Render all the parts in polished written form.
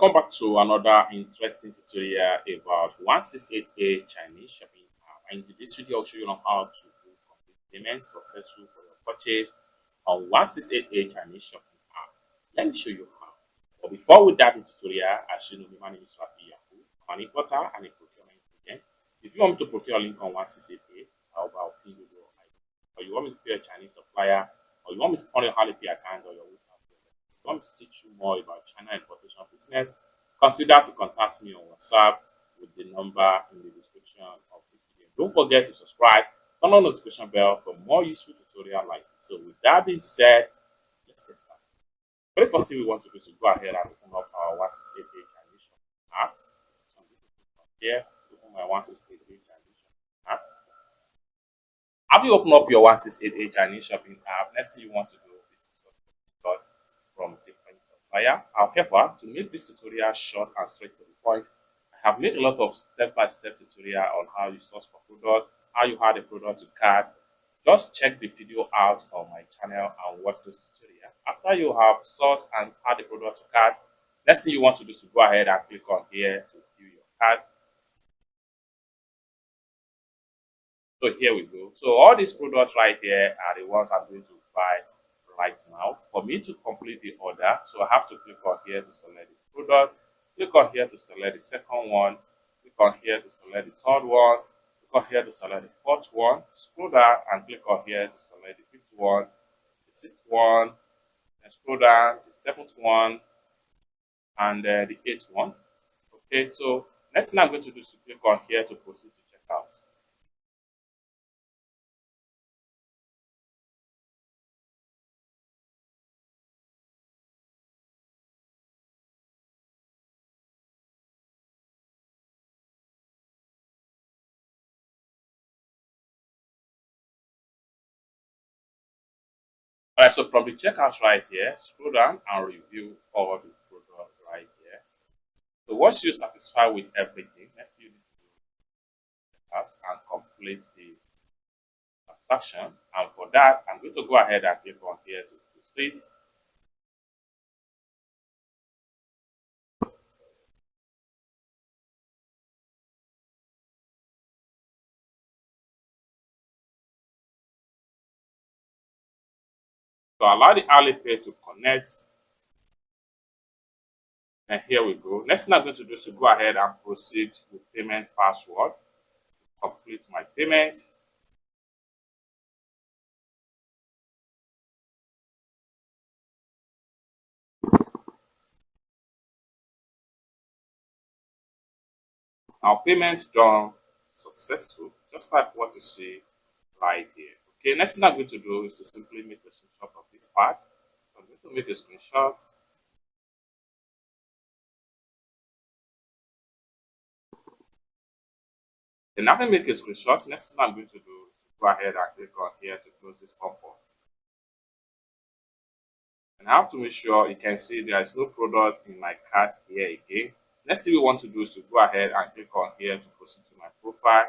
Welcome back to another interesting tutorial about 168A Chinese shopping app. And in this video, I'll show you on how to do complete payments successful for your purchase on 168A Chinese shopping app. Let me show you how. But before we dive into tutorial, as you know, my name is Rafi Yahoo. I'm an importer and a procurement agent. If you want me to procure a link on 168A, how about Pinduoduo, or you want me to pay a Chinese supplier, or you want me to fund your Alipay account or your I want me to teach you more about China importation business, consider to contact me on WhatsApp with the number in the description of this video. Don't forget to subscribe, turn on the notification bell for more useful tutorials like this. So with that being said, let's get started. Very first thing we want to do is to go ahead and open up our 168A Chinese shopping app. So I'm going to click here, open my 168A Chinese shopping app. After you open up your 168A Chinese shopping app, next thing you want to do is to subscribe from different supplier. However, to make this tutorial short and straight to the point, I have made a lot of step-by-step tutorial on how you source for product, how you add a product to cart. Just check the video out on my channel and watch this tutorial. After you have sourced and add the product to cart, next thing you want to do is to go ahead and click on here to view your cart. So here we go. So all these products right here are the ones I'm going to buy right now. For me to complete the order, so I have to click on here to select the product, click on here to select the second one, click on here to select the third one, click on here to select the fourth one, scroll down and click on here to select the fifth one, the sixth one, and scroll down the seventh one, and the eighth one. Okay, so next thing I'm going to do is to click on here to proceed to checkout. Alright, so from the checkout right here, scroll down and review all the products right here. So once you're satisfied with everything, next you need to check out and complete the transaction. And for that, I'm going to go ahead and click on here to proceed. So allow the Alipay to connect. And here we go. Next thing I'm going to do is to go ahead and proceed with payment password. Complete my payment. Now payment done successful, just like what you see right here. Okay, next thing I'm going to do is to simply make a screenshot of this part. I'm going to make a screenshot. Then after make a screenshot, next thing I'm going to do is to go ahead and click on here to close this pop-up. And I have to make sure you can see there is no product in my cart here again. Next thing we want to do is to go ahead and click on here to proceed to my profile.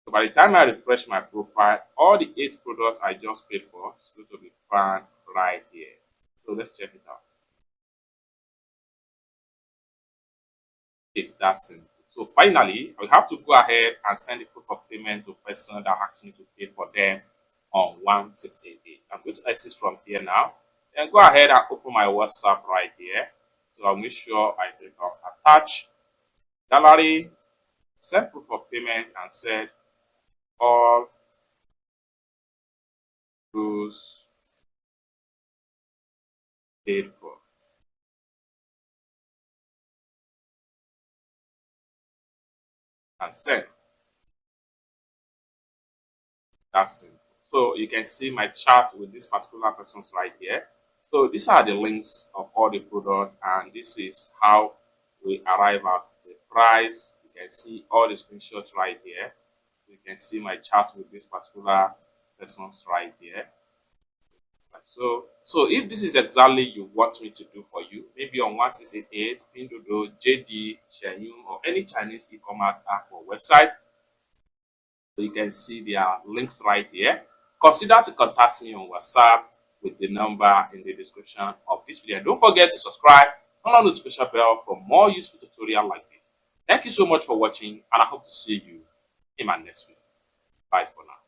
So by the time I refresh my profile, all the 8 products I just paid for is going to be found right here. So let's check it out. It's that simple. So finally, I have to go ahead and send the proof of payment to the person that asked me to pay for them on 1688. I'm going to exit from here now. Then go ahead and open my WhatsApp right here. So I'll make sure I click on attach, gallery, send proof of payment, and set all those paid for. And send. That's simple. So you can see my chart with this particular persons right here. So these are the links of all the products, and this is how we arrive at the price. You can see all the screenshots right here. You can see my chart with this particular persons right here. So if this is exactly you want me to do for you, maybe on 1688, Pinduoduo, JD, Shenyun, or any Chinese e-commerce app or website, so you can see their links right here. Consider to contact me on WhatsApp with the number in the description of this video. Don't forget to subscribe, Turn on the special bell for more useful tutorial like this. Thank you so much for watching, and I hope to see you in my next video. Bye for now.